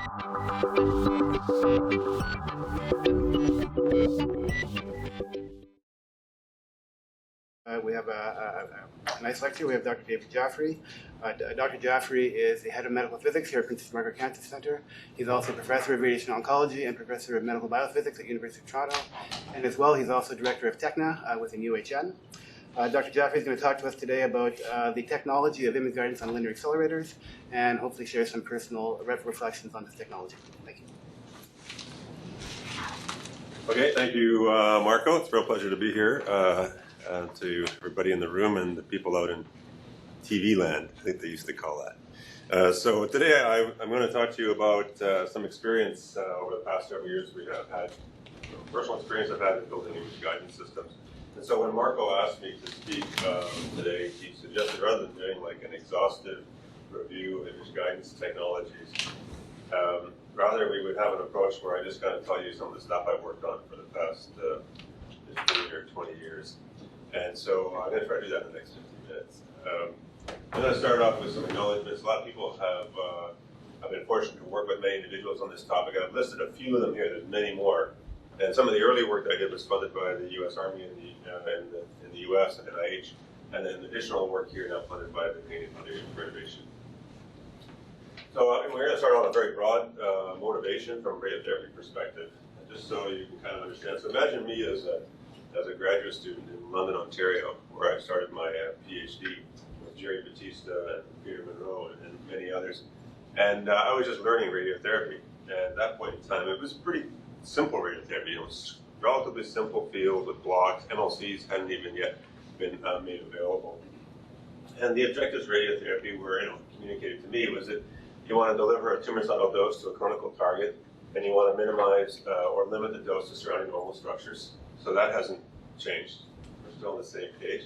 We have a nice lecture. We have Dr. David Jaffray. Dr. Jaffray is the head of medical physics here at Princess Margaret Cancer Center. He's also professor of radiation oncology and professor of medical biophysics at University of Toronto. And as well, he's also director of TECNA within UHN. Dr. Jaffray is going to talk to us today about the technology of image guidance on linear accelerators and hopefully share some personal reflections on this technology. Thank you. Okay, thank you, Marco. It's a real pleasure to be here. To everybody in the room and the people out in TV land, I think they used to call that. So today I'm going to talk to you about some experience over the past several years we have had, personal experience I've had in building image guidance systems. And so when Marco asked me to speak today, he suggested rather than doing like an exhaustive review of image guidance technologies, rather we would have an approach where I just kind of tell you some of the stuff I've worked on for the past 15 or 20 years. And so I'm going to try to do that in the next 15 minutes. I'm going to start off with some acknowledgments. A lot of people have been fortunate to work with many individuals on this topic. I've listed a few of them here. There's many more. And some of the early work that I did was funded by the U.S. Army in the U.S. and NIH. And then additional work here now funded by the Canadian Foundation for Innovation. So we're going to start on a very broad motivation from a radiotherapy perspective, just so you can kind of understand. So imagine me as a graduate student in London, Ontario, where I started my PhD with Jerry Batista and Peter Monroe and many others. And I was just learning radiotherapy. And at that point in time, it was pretty simple radiotherapy. It was a relatively simple field with blocks. MLCs hadn't even yet been made available. And the objectives of radiotherapy were communicated to me was that you want to deliver a tumoricidal dose to a clinical target, and you want to minimize or limit the dose to surrounding normal structures. So that hasn't changed. We're still on the same page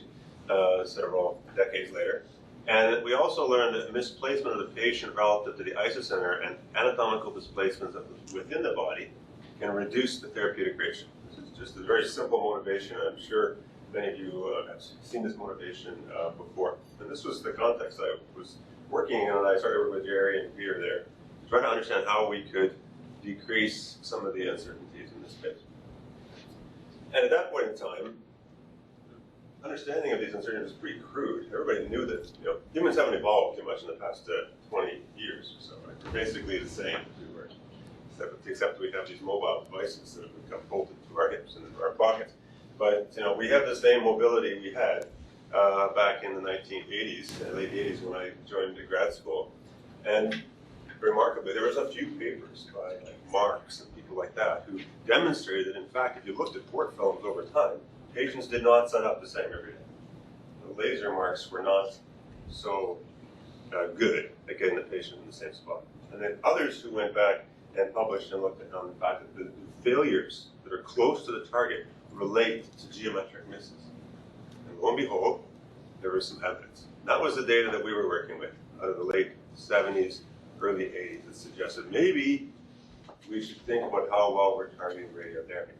several decades later. And we also learned that misplacement of the patient relative to the isocenter and anatomical displacements within the body can reduce the therapeutic ratio. This is just a very simple motivation. I'm sure many of you have seen this motivation before. And this was the context I was working in, and I started working with Jerry and Peter there to try to understand how we could decrease some of the uncertainties in this space. And at that point in time, understanding of these uncertainties was pretty crude. Everybody knew that humans haven't evolved too much in the past 20 years or so. Right? We're basically the same as we were, except we have these mobile devices that have become bolted to our hips and into our pockets. But we have the same mobility we had back in the 1980s, late 80s when I joined the grad school. And remarkably, there was a few papers by Marx and people like that who demonstrated that, in fact, if you looked at port films over time, patients did not set up the same every day. The laser marks were not so good at getting the patient in the same spot. And then others who went back and published and looked at the fact that the failures that are close to the target relate to geometric misses. And lo and behold, there was some evidence. That was the data that we were working with out of the late 70s, early 80s that suggested maybe we should think about how well we're targeting radiotherapy.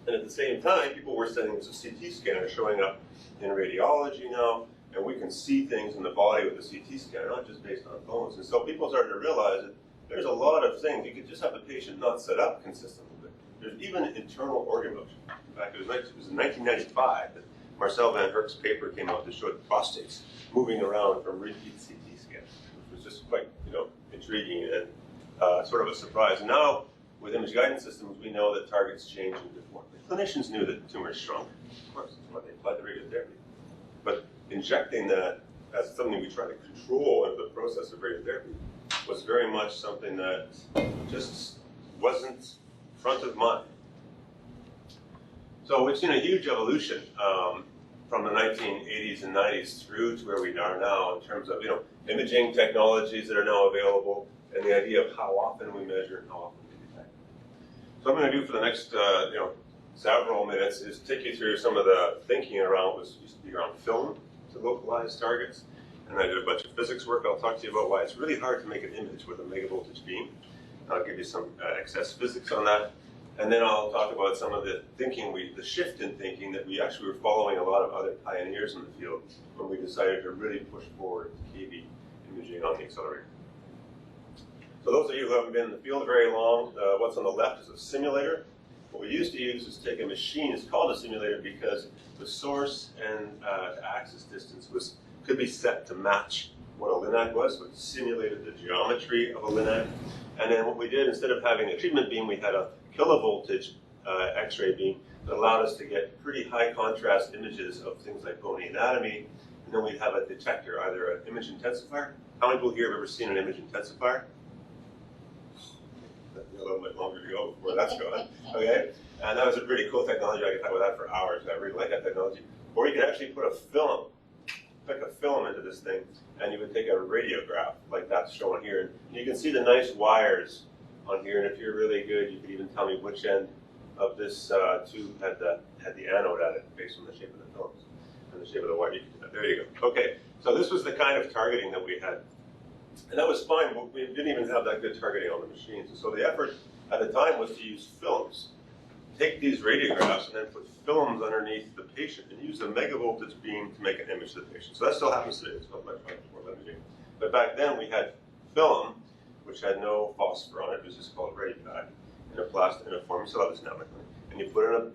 And at the same time, people were sending us a CT scanner showing up in radiology now, and we can see things in the body with a CT scanner, not just based on bones. And so people started to realize that there's a lot of things. You could just have the patient not set up consistently. But there's even internal organ motion. In fact, it was in 1995 that Marcel van Herk's paper came out that showed prostates moving around from repeat CT scans, which was just quite intriguing and sort of a surprise. Now, with image guidance systems, we know that targets change and deform. The clinicians knew that tumors shrunk. Of course, that's why they applied the radiotherapy. But injecting that as something we try to control in the process of radiotherapy was very much something that just wasn't front of mind. So we've seen a huge evolution from the 1980s and 90s through to where we are now in terms of imaging technologies that are now available and the idea of how often we measure and how often we detect. So what I'm going to do for the next several minutes is take you through some of the thinking around what used to be around film to localize targets. And I did a bunch of physics work. I'll talk to you about why it's really hard to make an image with a megavoltage beam. I'll give you some excess physics on that. And then I'll talk about some of the thinking, the shift in thinking that we actually were following a lot of other pioneers in the field when we decided to really push forward KV imaging on the accelerator. For those of you who haven't been in the field very long, what's on the left is a simulator. What we used to use is take a machine. It's called a simulator because the source and axis distance could be set to match what a linac was, so it simulated the geometry of a linac. And then what we did, instead of having a treatment beam, we had a kilovoltage X-ray beam that allowed us to get pretty high contrast images of things like bony anatomy. And then we'd have a detector, either an image intensifier. How many people here have ever seen an image intensifier? A little bit longer to go before that's gone. Okay? And that was a pretty cool technology. I could talk about that for hours. I really like that technology. Or you could actually put a film, stick a film into this thing, and you would take a radiograph like that's shown here. And you can see the nice wires on here, and if you're really good, you could even tell me which end of this tube had the anode at it based on the shape of the films and the shape of the wire. There you go. Okay, so this was the kind of targeting that we had. And that was fine, but we didn't even have that good targeting on the machines. And so the effort at the time was to use films. Take these radiographs and then put films underneath the patient and use a megavoltage beam to make an image of the patient. So that still happens today. It's called electron imaging. But back then we had film, which had no phosphor on it. It was just called Radiopad in a form. We still have this now, and you put it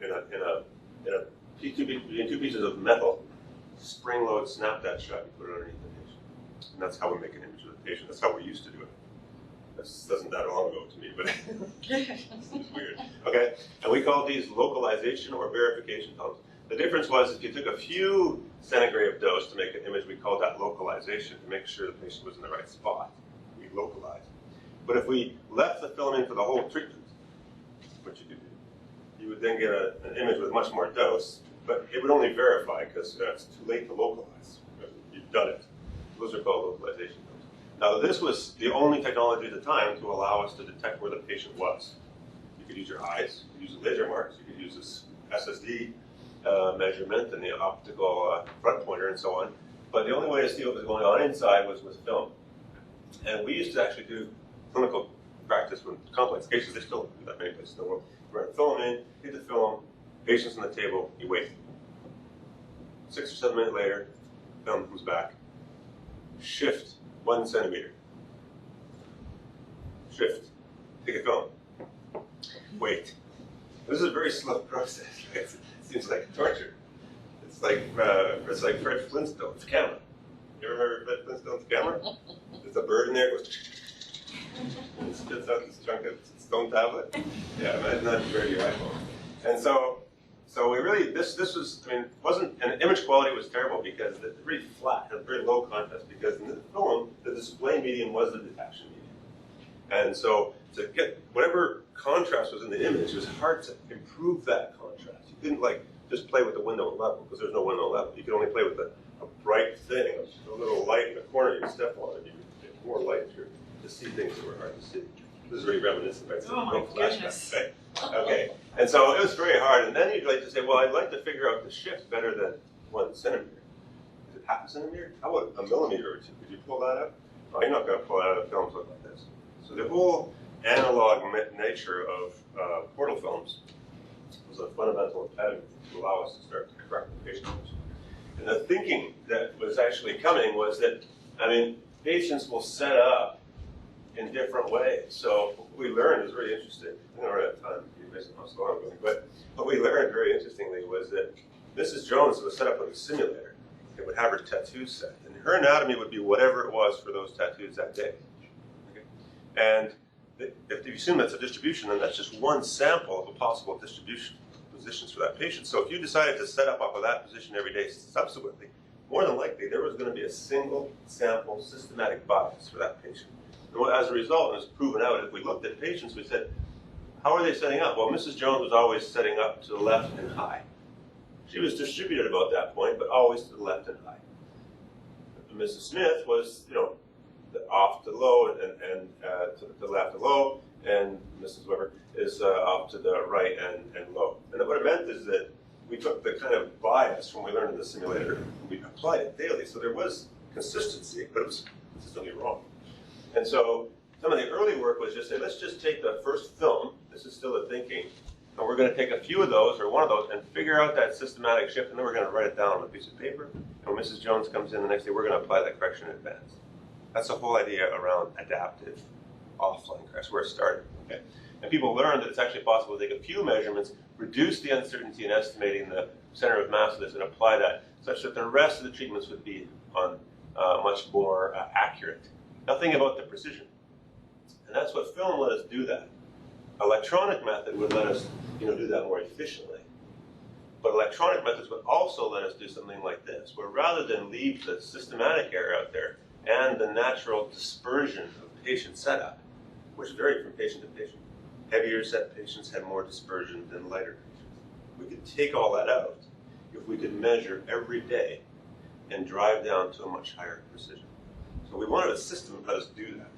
between two pieces of metal, spring load, snap that shut, and put it underneath the patient. And that's how we make an image of the patient. That's how we used to do it. This wasn't that long ago to me, but it's weird. Okay, and we called these localization or verification films. The difference was if you took a few centigrade of dose to make an image, we called that localization to make sure the patient was in the right spot. We localized. But if we left the film in for the whole treatment, what you could do, you would then get an image with much more dose, but it would only verify because it's too late to localize. You've done it. Those are called localization films. Now, this was the only technology at the time to allow us to detect where the patient was. You could use your eyes, you could use laser marks, you could use this SSD measurement and the optical front pointer and so on. But the only way to see what was going on inside was with film. And we used to actually do clinical practice with complex cases. They still do that many places in the world. You run film in, hit the film, patient's on the table, you wait. 6 or 7 minutes later, film comes back. Shift 1 centimeter. Shift. Take a film. Wait. This is a very slow process. Right? It seems like torture. It's like Fred Flintstone's camera. You ever heard of Fred Flintstone's camera? There's a bird in there. It goes and spits out this chunk of stone tablet. Yeah, imagine that compared to your iPhone. And so we really, this was, I mean, wasn't, and the image quality was terrible because it's really flat, had very low contrast because in the film, the display medium was the detection medium. And so to get whatever contrast was in the image, it was hard to improve that contrast. You couldn't like just play with the window level because there's no window level. You could only play with a bright thing, a little light in the corner you step on and you get more light through to see things that were hard to see. This is very reminiscent, right? Oh my goodness. Right? Okay, and so it was very hard. And then you'd like to say, well, I'd like to figure out the shift better than 1 centimeter. Is it half a centimeter? How about a millimeter or two? Could you pull that up? Oh, you're not going to pull it out of films look like this. So the whole analog nature of portal films was a fundamental impediment to allow us to start to correct the patient image. And the thinking that was actually coming was that, I mean, patients will set up in different ways. So what we learned is really interesting. I don't run out of time. You guys know how slow I'm going. But what we learned very interestingly was that Mrs. Jones was set up with a simulator. It would have her tattoos set. And her anatomy would be whatever it was for those tattoos that day. Okay? And if you assume that's a distribution, then that's just one sample of a possible distribution positions for that patient. So if you decided to set up off of that position every day subsequently, more than likely there was going to be a single sample systematic bias for that patient. And as a result, it was proven out, if we looked at patients, we said, how are they setting up? Well, Mrs. Jones was always setting up to the left and high. She was distributed about that point, but always to the left and high. Mrs. Smith was, off to low and to the left and low, and Mrs. Weber is off to the right and low. And what it meant is that we took the kind of bias from what we learned in the simulator, and we applied it daily. So there was consistency, but it was consistently wrong. And so some of the early work was just say, let's just take the first film, this is still the thinking, and we're going to take a few of those or one of those and figure out that systematic shift, and then we're going to write it down on a piece of paper. And when Mrs. Jones comes in the next day, we're going to apply that correction in advance. That's the whole idea around adaptive offline crash. Where it started. Okay? And people learned that it's actually possible to take a few measurements, reduce the uncertainty in estimating the center of mass of this, and apply that such that the rest of the treatments would be on much more accurate. Now think about the precision. And that's what film let us do that. Electronic method would let us do that more efficiently. But electronic methods would also let us do something like this, where rather than leave the systematic error out there and the natural dispersion of patient setup, which varied from patient to patient, heavier set patients had more dispersion than lighter patients. We could take all that out if we could measure every day and drive down to a much higher precision. So we wanted a system that let us do that.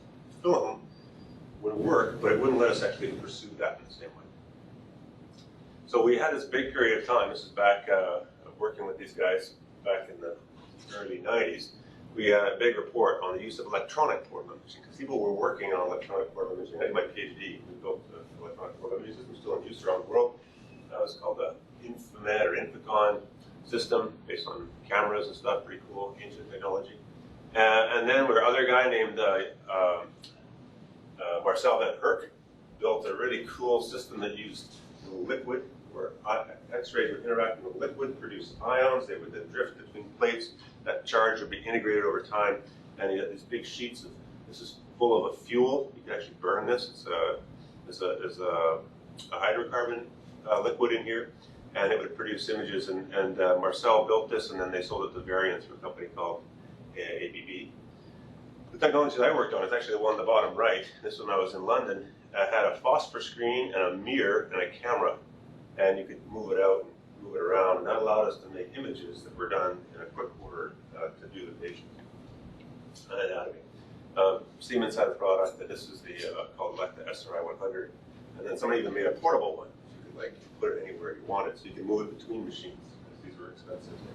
Film would work, but it wouldn't let us actually pursue that in the same way. So we had this big period of time. This is back working with these guys back in the early 90s. We had a big report on the use of electronic portable imaging, because people were working on electronic portable imaging. I did my PhD. We built an electronic portable imaging system still in use around the world. That was called the Infomed or Infocon system, based on cameras and stuff. Pretty cool, ancient technology. And then our other guy named Marcel van Herk built a really cool system that used liquid, where X-rays would interact with liquid, produce ions. They would then drift between plates. That charge would be integrated over time, and you had these big sheets of. This is full of a fuel. You can actually burn this. It's a hydrocarbon liquid in here, and it would produce images. And Marcel built this, and then they sold it to Varian through a company called AEP. The technology that I worked on is actually the one on the bottom right. This one I was in London. I had a phosphor screen and a mirror and a camera, and you could move it out and move it around, and that allowed us to make images that were done in a quick order to do the patient anatomy. Siemens had a product that this is the called like the SRI 100, and then somebody even made a portable one. You could like put it anywhere you wanted, so you can move it between machines, because these were expensive things.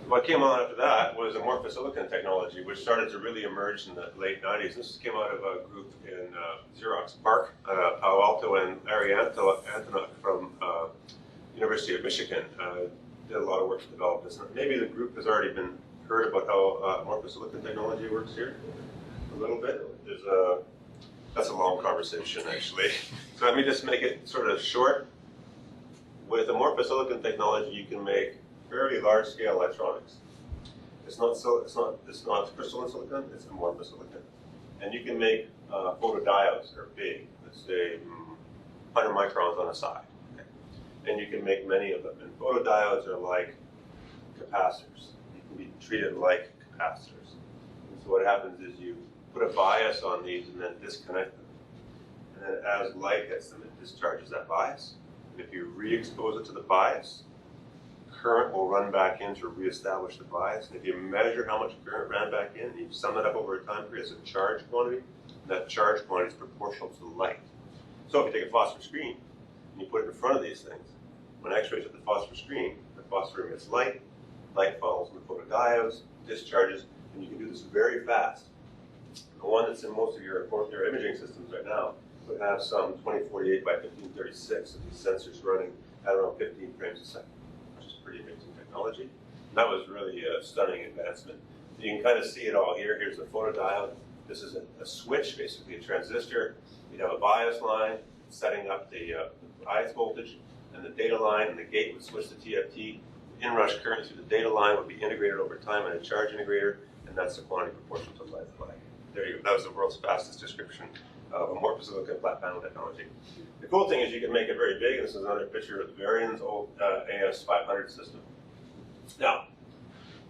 What came on after that was amorphosilicon technology, which started to really emerge in the late 90s. This came out of a group in Xerox PARC, Palo Alto, and Larry Antonuk from University of Michigan did a lot of work to develop this. Maybe the group has already been heard about how amorphosilicon technology works here a little bit. That's a long conversation, actually. So let me just make it sort of short. With amorphosilicon technology, you can make very large-scale electronics. It's not crystalline silicon, it's amorphous silicon. And you can make photodiodes that are big, let's say 100 microns on a side. Okay? And you can make many of them. And photodiodes are like capacitors. You can be treated like capacitors. And so what happens is you put a bias on these and then disconnect them. And then as light hits them, it discharges that bias. And if you re-expose it to the bias, current will run back in to reestablish the bias. And if you measure how much current ran back in, and you sum that up over a time period as a charge quantity, and that charge quantity is proportional to the light. So if you take a phosphor screen and you put it in front of these things, when X-rays hit the phosphor screen, the phosphor emits light, light follows in the photodiodes, discharges, and you can do this very fast. The one that's in most of your imaging systems right now would have some 2048 by 1536 of these sensors running at around 15 frames a second. Pretty amazing technology. That was really a stunning advancement. You can kind of see it all here. Here's the photodiode. This is a switch, basically a transistor. You'd have a bias line setting up the bias voltage and the data line, and the gate would switch to TFT. Inrush current through the data line would be integrated over time in a charge integrator, and that's the quantity proportional to light. There you go. That was the world's fastest description of amorphosilicon flat panel technology. The cool thing is you can make it very big. This is another picture of the Varian's old AS500 system. Now,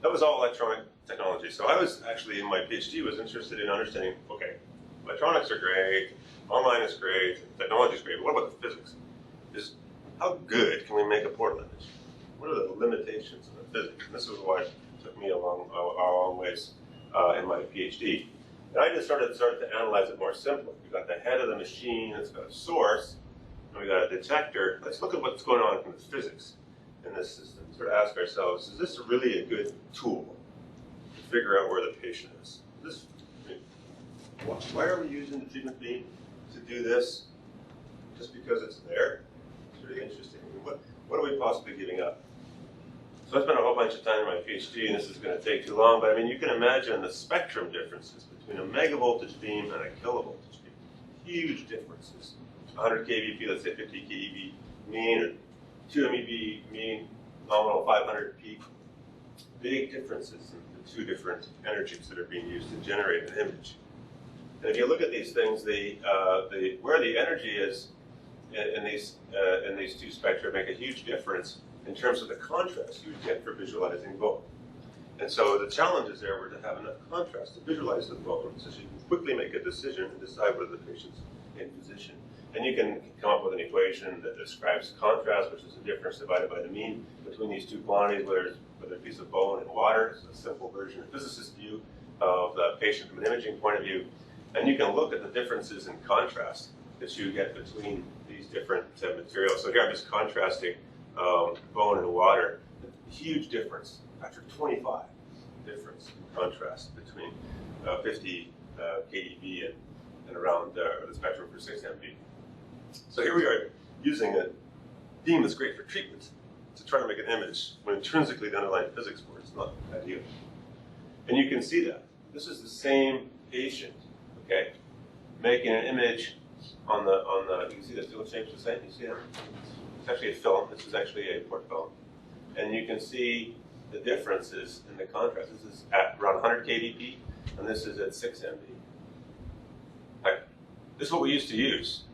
that was all electronic technology. So I was actually, in my PhD, was interested in understanding, okay, electronics are great, online is great, technology is great, but what about the physics? How good can we make a portal image? What are the limitations of the physics? And this is what took me a long ways in my PhD. And I just started to analyze it more simply. We've got the head of the machine, it's got a source, and we've got a detector. Let's look at what's going on in the physics in this system. Sort of ask ourselves, is this really a good tool to figure out where the patient is? Why are we using the treatment beam to do this just because it's there? It's really interesting. What are we possibly giving up? So I spent a whole bunch of time in my PhD, and this is going to take too long, but I mean, you can imagine the spectrum differences between a megavoltage beam and a kilovoltage beam. Huge differences. 100 kVp, let's say 50 kV mean, or 2 MeV mean, nominal 500 peak. Big differences in the two different energies that are being used to generate an image. And if you look at these things, where the energy is in these two spectra make a huge difference in terms of the contrast you would get for visualizing bone. And so the challenges there were to have enough contrast to visualize the bone so you can quickly make a decision and decide whether the patient's in position. And you can come up with an equation that describes contrast, which is the difference divided by the mean between these two quantities, whether a piece of bone and water. It's a simple version, a physicist's view of the patient from an imaging point of view. And you can look at the differences in contrast that you get between these different materials. So here I'm just contrasting bone and water. A huge difference, factor 25 difference in contrast between 50 keV and around the spectrum for 6 MV. So here we are using a beam that's great for treatment to try to make an image when intrinsically the underlying physics for it is not ideal. And you can see that. This is the same patient, okay, making an image on the you can see the field shape's the same, you see that? It's actually a film, this is actually a port film. And you can see the differences in the contrast. This is at around 100 kVp, and this is at 6 MV. This is what we used to use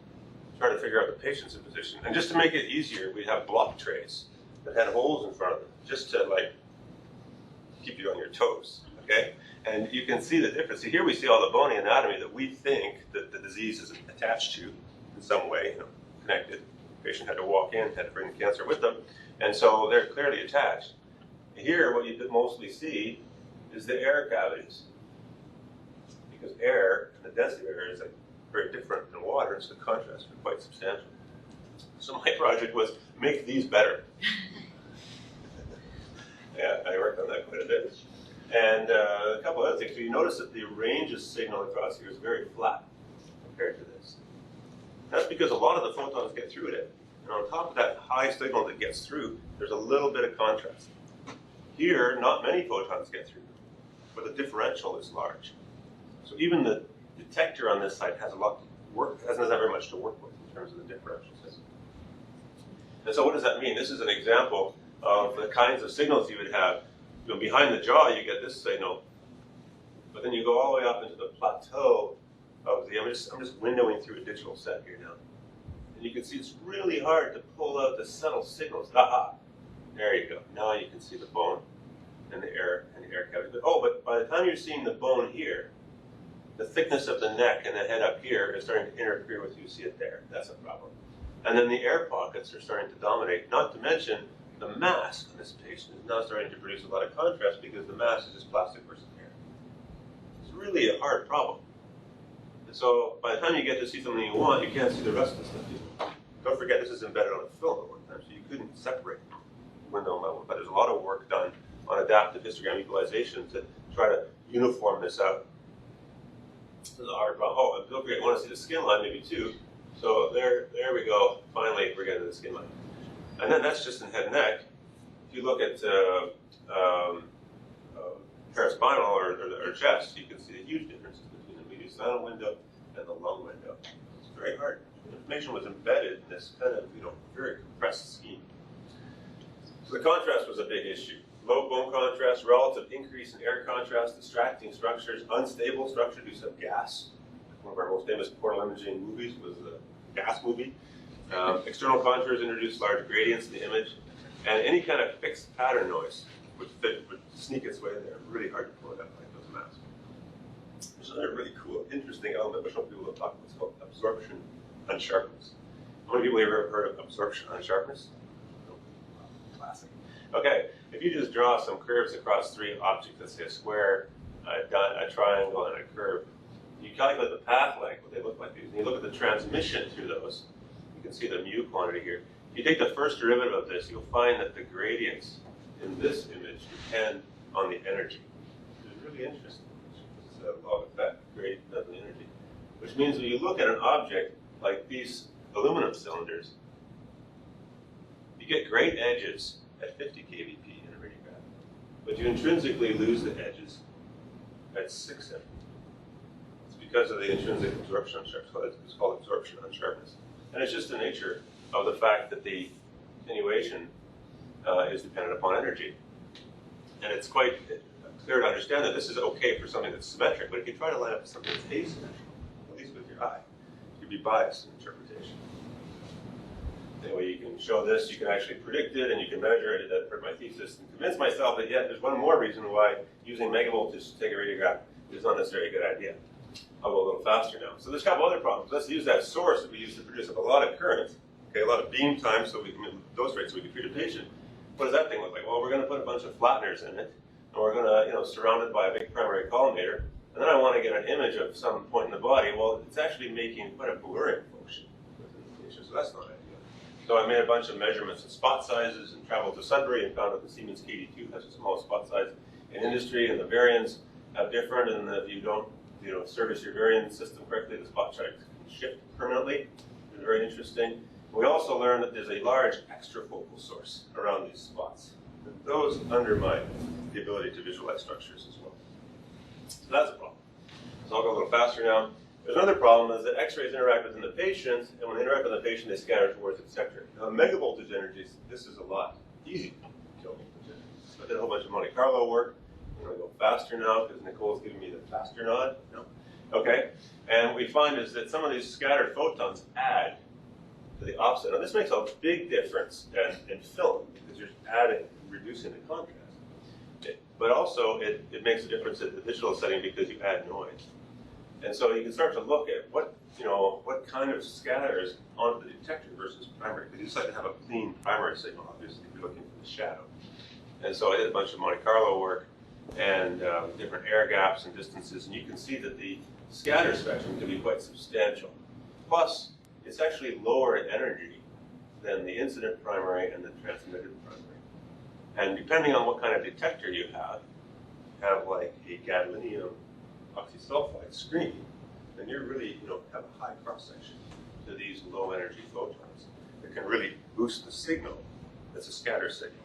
to try to figure out the patient's position. And just to make it easier, we have block trays that had holes in front of them, just to like keep you on your toes, okay? And you can see the difference. So here we see all the bony anatomy that we think that the disease is attached to in some way, connected. The patient had to walk in, had to bring the cancer with them, and so they're clearly attached. Here, what you mostly see is the air cavities, because air and the density of air is very different than water, so the contrasts are quite substantial. So my project was make these better. Yeah, I worked on that quite a bit. And a couple other things. So you notice that the range of signal across here is very flat compared to this. That's because a lot of the photons get through it. And on top of that high signal that gets through, there's a little bit of contrast. Here, not many photons get through, but the differential is large. So even the detector on this side has a lot to work, doesn't have very much to work with in terms of the differential system. And so what does that mean? This is an example of the kinds of signals you would have. Behind the jaw, you get this signal, but then you go all the way up into the plateau of the, I'm just windowing through a digital set here now. And you can see it's really hard to pull out the subtle signals. Aha! There you go. Now you can see the bone and the air cavity. But by the time you're seeing the bone here, the thickness of the neck and the head up here is starting to interfere with you. See it there. That's a problem. And then the air pockets are starting to dominate, not to mention the mask on this patient is now starting to produce a lot of contrast because the mask is just plastic versus hair. It's really a hard problem. And so by the time you get to see something you want, you can't see the rest of the stuff. Don't forget this is embedded on a film at one time, so you couldn't separate window level. But there's a lot of work done on adaptive histogram equalization to try to uniform this out. This is a hard problem. Don't forget, you want to see the skin line maybe too. So there we go. Finally, we're getting to the skin line. And then that's just in head and neck. If you look at paraspinal or chest, you can see the huge differences between the mediastinal window and the lung window. It's very hard. The information was embedded in this kind of very compressed scheme. So the contrast was a big issue. Low bone contrast, relative increase in air contrast, distracting structures, unstable structure due to gas. One of our most famous portal imaging movies was the gas movie. External contours introduce large gradients in the image, and any kind of fixed pattern noise would sneak its way there. Really hard to pull it up like those masks. There's another really cool, interesting element which some people have talked about. It's called absorption on sharpness. How many people have ever heard of absorption on sharpness? Classic. Okay, if you just draw some curves across three objects, let's say a square, a triangle, and a curve, you calculate the path length, what they look like, and you look at the transmission through those. You can see the mu quantity here. If you take the first derivative of this, you'll find that the gradients in this image depend on the energy. It's really interesting. It's a log effect, gradient of the energy. Which means when you look at an object like these aluminum cylinders, you get great edges at 50 kVp in irradiation. but you intrinsically lose the edges at 6 M. It's because of the intrinsic absorption unsharpness. It's called absorption unsharpness. And it's just the nature of the fact that the attenuation is dependent upon energy. And it's quite clear to understand that this is okay for something that's symmetric, but if you try to line up something that's asymmetrical, at least with your eye, you'd be biased in interpretation. Anyway, you can show this, you can actually predict it, and you can measure it for my thesis, and convince myself that, yet there's one more reason why using megavoltage to take a radiograph is not necessarily a good idea. I'll go a little faster now. So there's a couple other problems. Let's use that source that we use to produce a lot of current, okay, a lot of beam time, so we can dose rates so we can treat a patient. What does that thing look like? Well, we're going to put a bunch of flatteners in it, and we're going to, surround it by a big primary collimator, and then I want to get an image of some point in the body. Well, it's actually making quite a blurring function within the patient, so that's not ideal. So I made a bunch of measurements of spot sizes and traveled to Sudbury and found that the Siemens KD2 has the smallest spot size in industry, and the variants have different, and if you don't service your variant system correctly, the spot size can shift permanently. It's very interesting. We also learned that there's a large extrafocal source around these spots. And those undermine the ability to visualize structures as well. So that's a problem. So I'll go a little faster now. There's another problem is that X-rays interact within the patient, and when they interact with the patient, they scatter towards the detector. Now, megavoltage energies, this is a lot easier to kill voltage energies. So I did a whole bunch of Monte Carlo work. I'm going to go faster now because Nicole's giving me the faster nod. No? Okay. And what we find is that some of these scattered photons add to the offset. Now, this makes a big difference in film because you're adding, reducing the contrast. But also, it makes a difference at the digital setting because you add noise. And so you can start to look at what kind of scatters onto the detector versus primary. Because you just like to have a clean primary signal, obviously, if you're looking for the shadow. And so I did a bunch of Monte Carlo work and different air gaps and distances, and you can see that the scatter spectrum can be quite substantial. Plus, it's actually lower in energy than the incident primary and the transmitted primary. And depending on what kind of detector you have like a gadolinium oxysulfide screen, then you really have a high cross-section to these low energy photons that can really boost the signal. That's a scatter signal.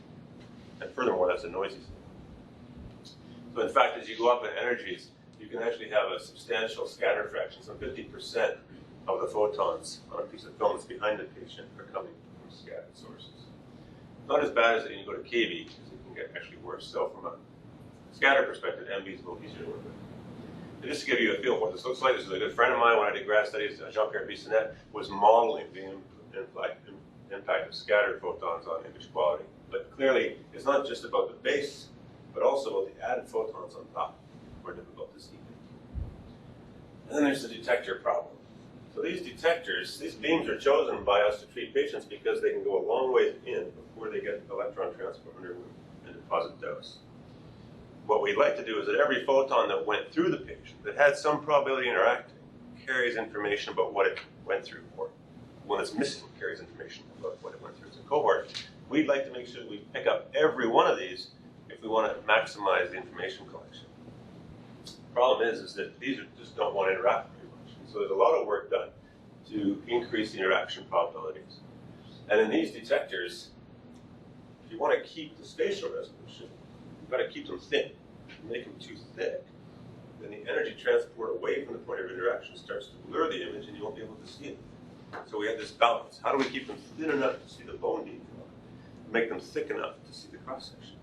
And furthermore, that's a noisy signal. So in fact, as you go up in energies, you can actually have a substantial scatter fraction. So 50% of the photons on a piece of film that's behind the patient are coming from scattered sources. Not as bad as when you go to KB, because it can get actually worse. So from a scatter perspective, MV is a little easier to work with. And just to give you a feel for what this looks like, this is a good friend of mine when I did grad studies, Jaffray PhD, was modeling the impact of scattered photons on image quality. But clearly, it's not just about the base, but also the added photons on top are difficult to see. And then there's the detector problem. So these detectors, these beams are chosen by us to treat patients because they can go a long ways in before they get electron transport underway and deposit dose. What we'd like to do is that every photon that went through the patient, that had some probability of interacting, carries information about what it went through, or when it's missing, carries information about what it went through as a cohort. We'd like to make sure that we pick up every one of these if we want to maximize the information collection. The problem is that these just don't want to interact very much. And so there's a lot of work done to increase the interaction probabilities. And in these detectors, if you want to keep the spatial resolution, you've got to keep them thin. If you make them too thick, then the energy transport away from the point of interaction starts to blur the image and you won't be able to see it. So we have this balance. How do we keep them thin enough to see the bone detail, make them thick enough to see the cross-section?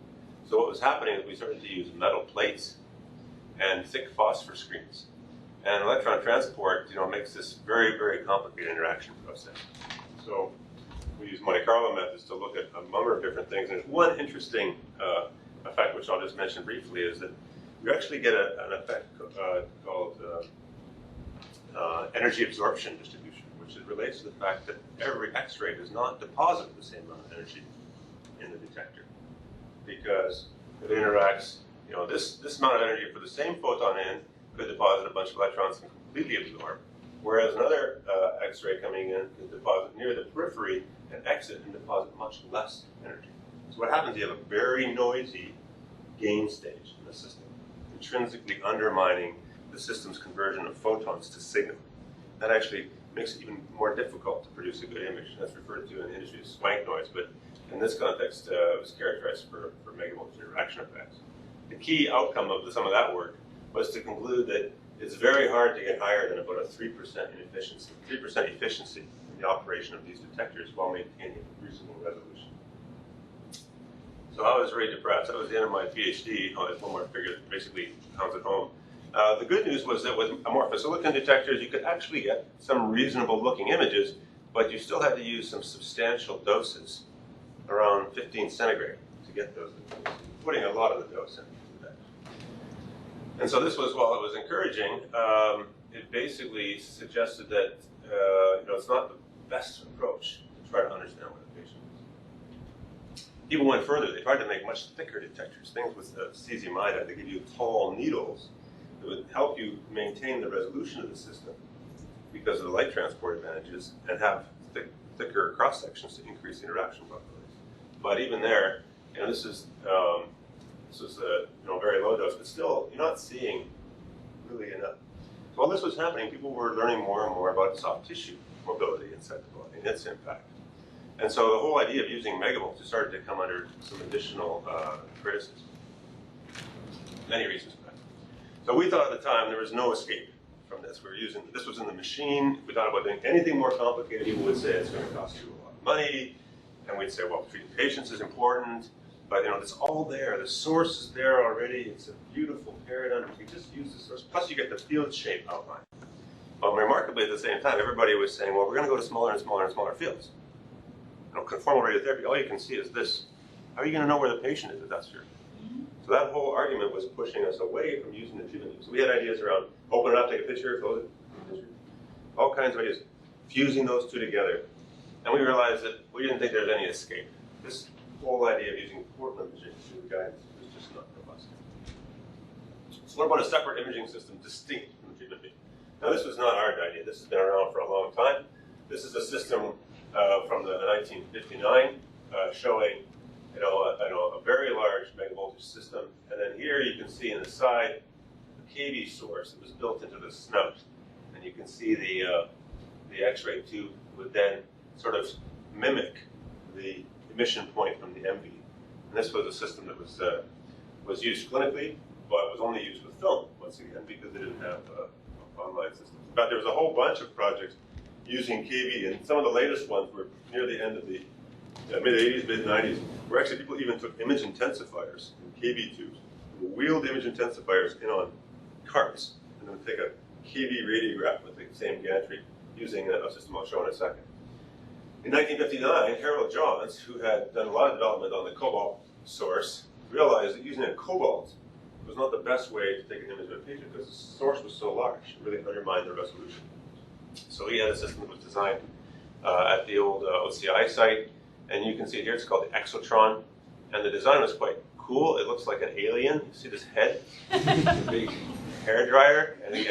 So what was happening is we started to use metal plates and thick phosphor screens. And electron transport, makes this very, very complicated interaction process. So we use Monte Carlo methods to look at a number of different things. And there's one interesting effect, which I'll just mention briefly, is that you actually get an effect called energy absorption distribution, which relates to the fact that every X-ray does not deposit the same amount of energy in the detector, because it interacts, this amount of energy for the same photon in could deposit a bunch of electrons and completely absorb, whereas another X-ray coming in can deposit near the periphery and exit and deposit much less energy. So what happens is you have a very noisy gain stage in the system, intrinsically undermining the system's conversion of photons to signal. That actually makes it even more difficult to produce a good image. That's referred to in the industry as swank noise, but in this context, it was characterized for megavoltage interaction effects. The key outcome of some of that work was to conclude that it's very hard to get higher than about a 3% inefficiency, 3% efficiency in the operation of these detectors while maintaining reasonable resolution. So I was very depressed. That was the end of my PhD. Oh, there's one more figure that basically comes at home. The good news was that with amorphous silicon detectors, you could actually get some reasonable looking images, but you still had to use some substantial doses, around 15 centigrade, to get those, putting a lot of the dose in. And so this was, while it was encouraging, it basically suggested that it's not the best approach to try to understand what a patient is. People went further. They tried to make much thicker detectors, things with cesium iodide. They give you tall needles that would help you maintain the resolution of the system because of the light transport advantages and have thicker cross sections to increase the interaction probabilities. But even there, this is a very low dose, but still you're not seeing really enough. So while this was happening, people were learning more and more about soft tissue mobility inside the body and its impact. And so the whole idea of using megavoltage started to come under some additional criticism. Many reasons for that. So we thought at the time there was no escape from this. We were using, this was in the machine. If we thought about doing anything more complicated, people would say it's going to cost you a lot of money. And we'd say, well, treating patients is important. But it's all there. The source is there already. It's a beautiful paradigm. You just use the source. Plus, you get the field shape outline. But remarkably, at the same time, everybody was saying, well, we're going to go to smaller and smaller and smaller fields. Conformal radiotherapy, all you can see is this. How are you going to know where the patient is if that's your? So that whole argument was pushing us away from using the treatment. So we had ideas around open it up, take a picture, close it, all kinds of ideas, fusing those two together. And we realized that we didn't think there was any escape. This whole idea of using portal imaging through the guidance was just not robust. So what about a separate imaging system distinct from the treatment beam? Now this was not our idea. This has been around for a long time. This is a system from the 1959 showing a very large megavoltage system. And then here you can see in the side the kV source that was built into the snout. And you can see the X-ray tube would then sort of mimic the emission point from the MV. And this was a system that was used clinically, but was only used with film, once again, because they didn't have online systems. But there was a whole bunch of projects using kV, and some of the latest ones were near the end of the mid-80s, mid-90s, where actually people even took image intensifiers in kV tubes, and wheeled image intensifiers in on carts, and then take a kV radiograph with the same gantry using a system I'll show in a second. In 1959, Harold Johns, who had done a lot of development on the cobalt source, realized that using a cobalt was not the best way to take an image of a patient because the source was so large, it really undermined the resolution. So he had a system that was designed at the old OCI site, and you can see here it's called the Exotron, and the design was quite cool. It looks like an alien. You see this head, a big hair dryer. I think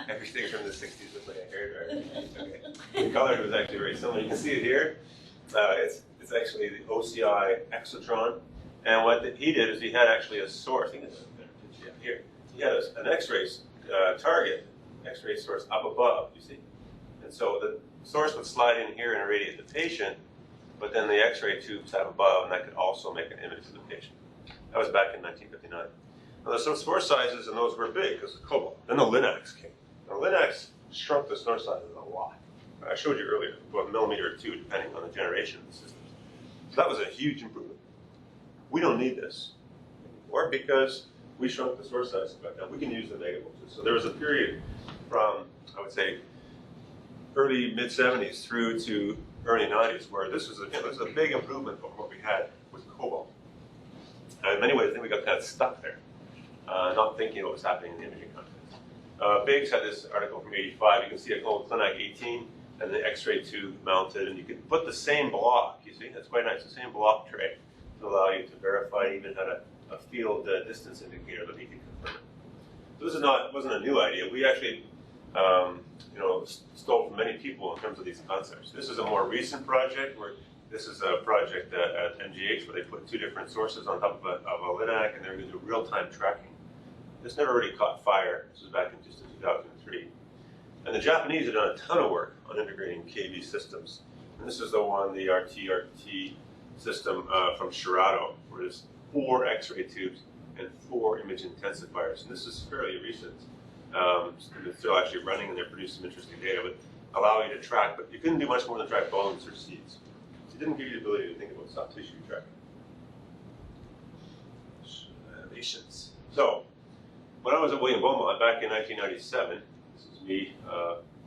everything from the 60s looks like a hair dryer. Okay. The color was actually very similar. You can see it here. It's actually the OCI Exotron, and what he did is he had actually a source. I think it's here. He had an X-ray target, X-ray source up above. You see, and so the source would slide in here and irradiate the patient, but then the X-ray tubes have above, and that could also make an image of the patient. That was back in 1959. Now, the source sizes and those were big because of cobalt. Then the Linacs came. Now, Linacs shrunk the source sizes a lot. I showed you earlier, about a millimeter or two, depending on the generation of the systems. So that was a huge improvement. We don't need this anymore because we shrunk the source size back down. We can use the megavoltage. So there was a period from, I would say, early mid-70s through to early 90s where this was a big improvement over what we had with cobalt. And in many ways, I think we got kind of stuck there, not thinking what was happening in the imaging context. Biggs had this article from '85. You can see a called Clinac 18 and the X-ray tube mounted, and you can put the same block. You see, that's quite nice. The same block tray to allow you to verify. Even had a field distance indicator that you can confirm it. So this wasn't a new idea. We actually stole from many people in terms of these concepts. This is a more recent project where this is a project at MGH where they put two different sources on top of a Linac, and they're going to do real-time tracking. This never really caught fire. This was back in just 2003. And the Japanese have done a ton of work on integrating KV systems. And this is the one, the IGRT system from Shirato, where there's 4 X-ray tubes and 4 image intensifiers. And this is fairly recent. It's still actually running, and they're producing some interesting data, but allow you to track. But you couldn't do much more than track bones or seeds. So it didn't give you the ability to think about soft tissue tracking. Innovations. So when I was at William Beaumont back in 1997, this is me,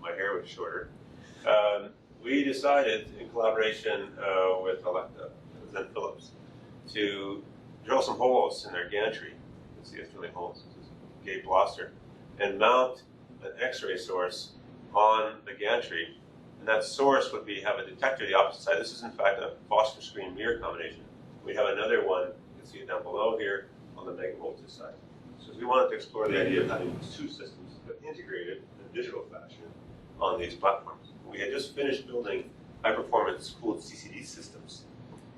my hair was shorter, we decided in collaboration with Electa, then Phillips, to drill some holes in their gantry. You can see us drilling holes. This is Gabe Blosser. And mount an X-ray source on the gantry. And that source would have a detector the opposite side. This is in fact a phosphor screen mirror combination. We have another one, you can see it down below here, on the megavoltage side. So we wanted to explore the idea of having these 2 systems but integrated in a digital fashion on these platforms. We had just finished building high-performance cooled CCD systems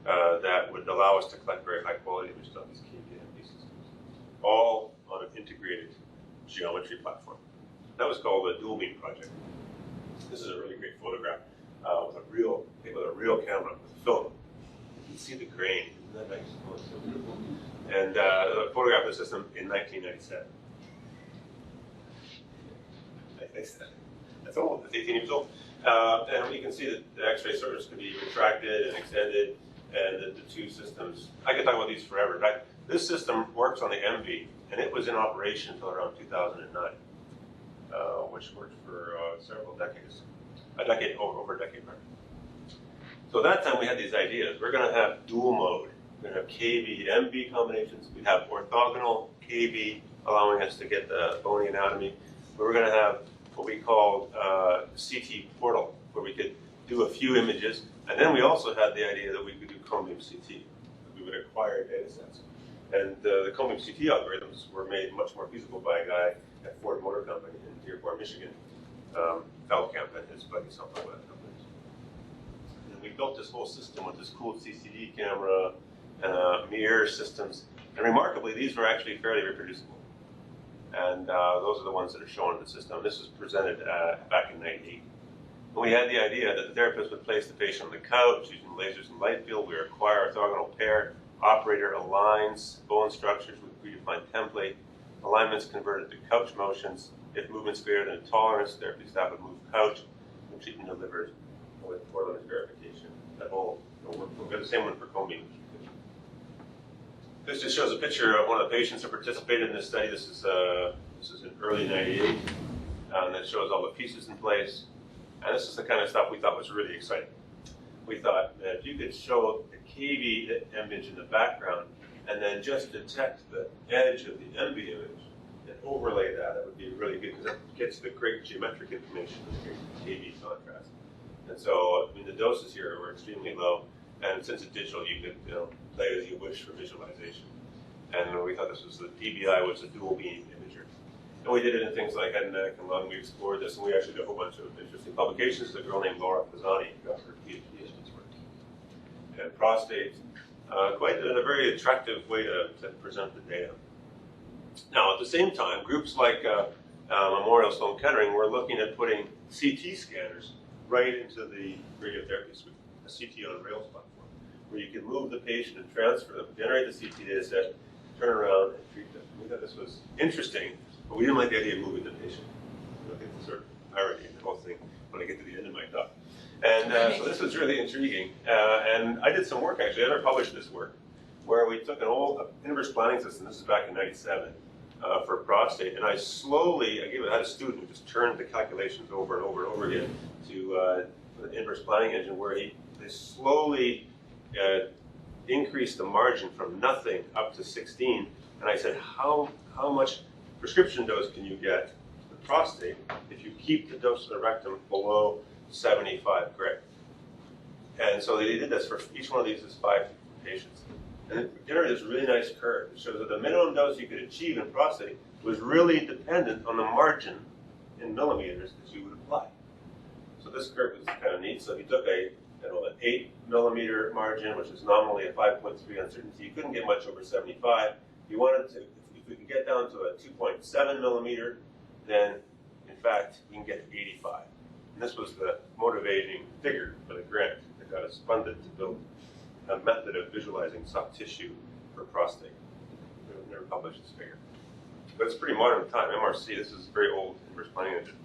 that would allow us to collect very high-quality images on these KV systems, all on an integrated geometry platform. That was called the Dual Beam Project. This is a really great photograph with a real camera with film. You can see the grain. Isn't that nice? Oh, it's so beautiful. And a photograph of the system in 1997. That's old. It's 18 years old. And you can see that the X-ray source can be retracted and extended, and the 2 systems. I could talk about these forever. In fact, this system works on the MV, and it was in operation until around 2009, which worked for several decades, over a decade. So at that time we had these ideas. We're going to have dual mode. We're going to have KV, MV combinations. We have orthogonal KV, allowing us to get the bony anatomy. We're going to have what we called CT portal, where we could do a few images. And then we also had the idea that we could do Chromium CT. We would acquire data sets. And the Chromium CT algorithms were made much more feasible by a guy at Ford Motor Company in Dearborn, Michigan, Feldkamp and his buddy, something like that. And we built this whole system with this cool CCD camera, mirror systems. And remarkably, these were actually fairly reproducible. And those are the ones that are shown in the system. This was presented back in '98. And we had the idea that the therapist would place the patient on the couch using lasers and light field. We require orthogonal pair. Operator aligns bone structures with predefined template. Alignments converted to couch motions. If movement's greater than tolerance, therapy staff would move couch. And treatment delivered with 4 limit verification. That whole work. We've got the same one for Combi. This just shows a picture of one of the patients who participated in this study. This is in early '98, and it shows all the pieces in place. And this is the kind of stuff we thought was really exciting. We thought that if you could show the KV image in the background and then just detect the edge of the MV image and overlay that, it would be really good because it gets the great geometric information and the great KV contrast. And so, I mean, the doses here were extremely low. And since it's digital, you could play as you wish for visualization. And we thought this was the DBI was a dual beam imager. And we did it in things like head and neck and lung. We explored this, and we actually did a whole bunch of interesting publications. There's a girl named Laura Pisani who got her PhD in this work. And prostate, quite a very attractive way to present the data. Now, at the same time, groups like Memorial Sloan Kettering were looking at putting CT scanners right into the radiotherapy suite, a CT on Rails platform, where you can move the patient and transfer them, generate the CT data set, turn around and treat them. We thought this was interesting, but we didn't like the idea of moving the patient. I think the sort of irony in the whole thing when I get to the end of my talk. And so this was really intriguing. And I did some work, actually. I never published this work, where we took an old inverse planning system, this is back in '97, for prostate, and I had a student who just turned the calculations over and over and over again to the inverse planning engine, where they slowly increased the margin from nothing up to 16. And I said, how much prescription dose can you get to the prostate if you keep the dose of the rectum below 75 gray? And so they did this for each one of these is 5 patients. And it generated this really nice curve. It shows that the minimum dose you could achieve in prostate was really dependent on the margin in millimeters that you would apply. So this curve is kind of neat. So if you took an 8 millimeter margin, which is nominally a 5.3 uncertainty, you couldn't get much over 75. You wanted to, if we could get down to a 2.7 millimeter, then in fact, you can get 85. And this was the motivating figure for the grant that got us funded to build a method of visualizing soft tissue for prostate. We've never published this figure. But it's pretty modern time. MRC, this is very old inverse planning engine.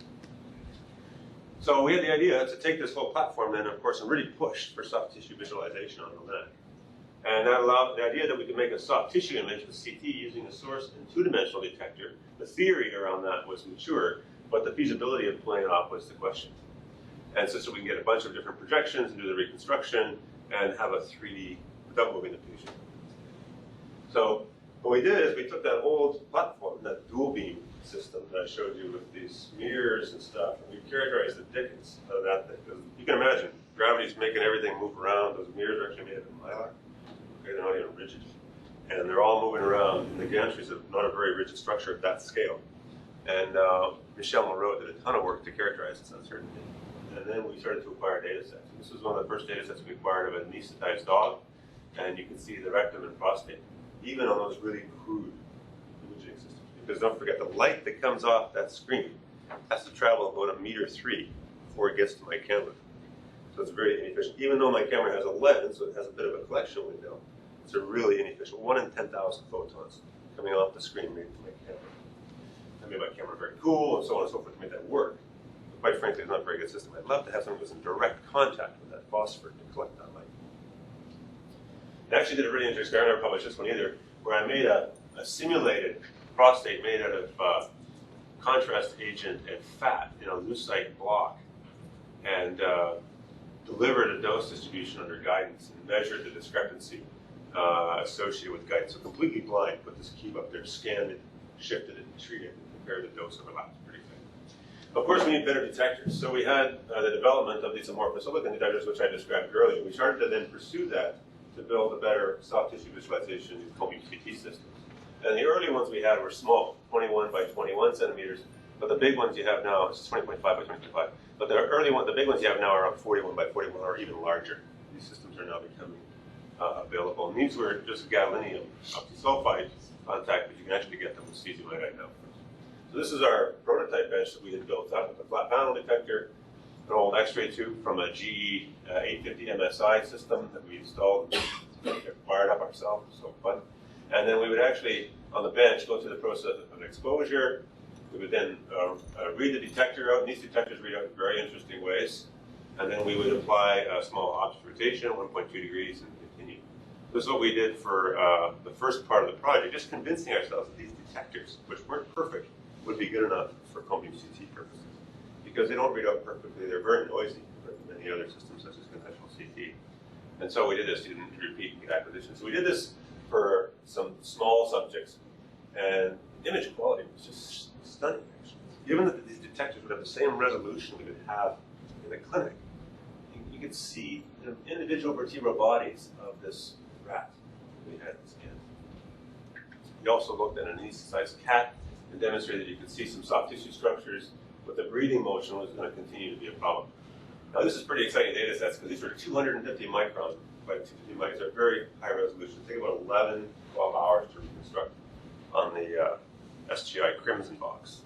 So we had the idea to take this whole platform then, of course, and really push for soft tissue visualization on the neck. And that allowed the idea that we could make a soft tissue image with CT using a source and two-dimensional detector. The theory around that was mature, but the feasibility of pulling it off was the question. And so we can get a bunch of different projections and do the reconstruction and have a 3D without moving the patient. So what we did is we took that old platform, that dual beam system that I showed you with these mirrors and stuff, and we characterized the dickens out of that thing. Because you can imagine, gravity's making everything move around. Those mirrors are actually made of mylar. Okay, they're not even rigid. And they're all moving around. And the gantry is not a very rigid structure at that scale. And Michel Moreau did a ton of work to characterize this uncertainty. And then we started to acquire data sets. And this was one of the first data sets we acquired of an anesthetized dog. And you can see the rectum and prostate, even on those really crude imaging systems. Because don't forget, the light that comes off that screen has to travel about 1.3 meters before it gets to my camera. So it's very inefficient. Even though my camera has a lens, so it has a bit of a collection window, it's a really inefficient. 1 in 10,000 photons coming off the screen made to my camera. I made my camera very cool and so on and so forth to make that work. But quite frankly, it's not a very good system. I'd love to have something that was in direct contact with that phosphor to collect that light. I actually did a really interesting experiment. I never published this one either, where I made a simulated prostate made out of contrast agent and fat in a lucite block, and delivered a dose distribution under guidance and measured the discrepancy associated with guidance. So completely blind, put this cube up there, scanned it, shifted it, and treated it, and compared the dose overlaps pretty good. Of course, we need better detectors. So we had the development of these amorphous silicon detectors, which I described earlier. We started to then pursue that to build a better soft tissue visualization in Cone-beam CT systems. And the early ones we had were small, 21 by 21 centimeters. But the big ones you have now, it's 20.5 by 20.5. But the early one, the big ones you have now are 41 by 41 or even larger. These systems are now becoming available. And these were just gadolinium octisulfide contact, but you can actually get them with cesium iodide now. So this is our prototype bench that we had built up with a flat panel detector, an old X-ray tube from a GE 850 MSI system that we installed and wired up ourselves. So fun. And then we would actually, on the bench, go through the process of exposure. We would then read the detector out, and these detectors read out in very interesting ways. And then we would apply a small object rotation, 1.2 degrees, and continue. This is what we did for the first part of the project, just convincing ourselves that these detectors, which weren't perfect, would be good enough for Cone-beam CT purposes. Because they don't read out perfectly, they're very noisy compared to many other systems, such as conventional CT. And so we did this, didn't repeat acquisition. So we did this for some small subjects, and image quality was just stunning, actually. Given that these detectors would have the same resolution we would have in the clinic, you could see individual vertebral bodies of this rat we had scanned. We also looked at an anesthetized cat and demonstrated you could see some soft tissue structures, but the breathing motion was going to continue to be a problem. Now, this is pretty exciting data sets because these are 250 micron by 250 microns. They're very high resolution. They take about 11, 12 hours to reconstruct on the SGI Crimson box.